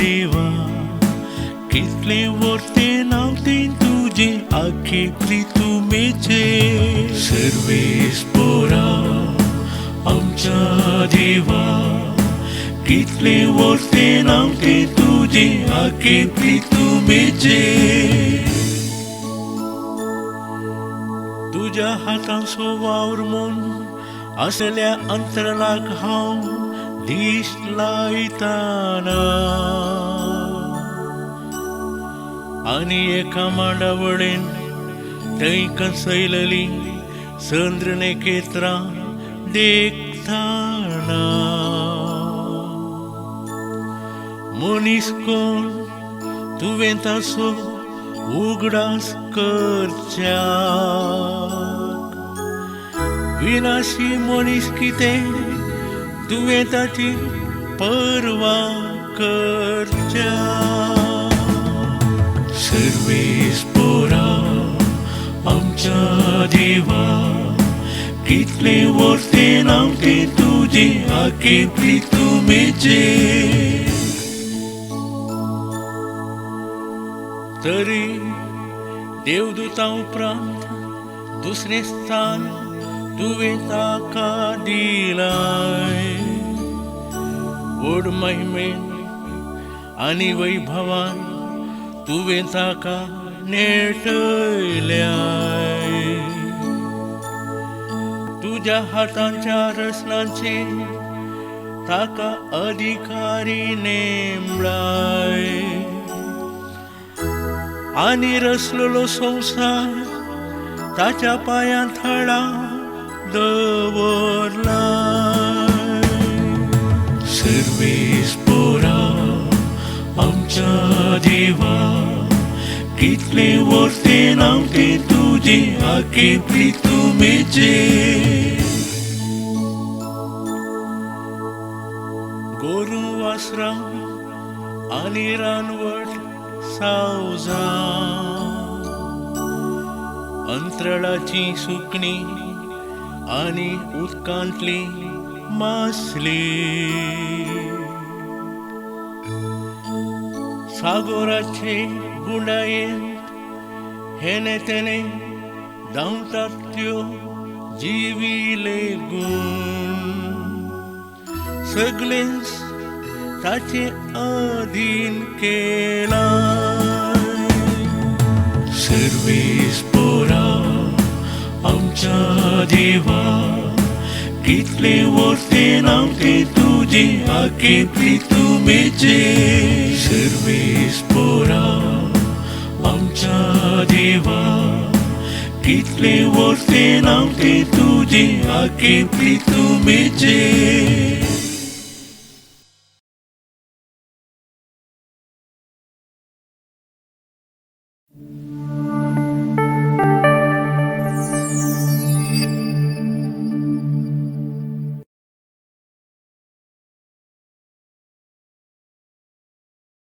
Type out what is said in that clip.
देवा कितले वर्ते नावते तुझे आखे प्रितुमेचे सर्वेस्परा आमच्या देवा कितले वर्ते नावते तुझे आखे प्रितुमेचे तुझ्या हातांचो वावर म्हूण असल्या अंतरलाक हांव दीस लायताना आनी एका मांडावळेन थंय कसयलली संद्र नेकेत्रां देखताना मनीस कोण तुवें ताचो उगडास करच्याक विनाशी मनीस कितें तुवें ताची पर्वा करच्याक सर्वेस्परा आमच्या देवा कितले वर्ते नावते तुझे आखे प्रितुमेचे तरी देवदूतां उपरांत दुसरें स्थान तुवें ताका दिलाय व्हड महिमेन आनी वैभवान तुवें ताका नेटयल्याय तुज्या हातांच्या रचनांचे ताका अधिकारी नेमलाय आनी रचलेलो संवसार ताच्या पांयां थळा दवरलाय सर्वेस्परा आमच्या देवा कितले वर्ते नावते तुझे आखे प्रितुमेचे गोरू वासरां आनी रानवट सावजां अंतराळाची सुकणी आनी उदकांतली मासली सागराचे गुंडायेंत हेने तेने धांवतात त्यो जिवी लेगून सगळेंच ताचे अधीन केलाय सर्वेस्परा आमच्या देवा कितले वर्ते नावते तुझे आखे प्रितुमेचे सर्वेस्परा आमच्या देवा कितले वर्ते नावते तुझे आखे प्रितुमेचे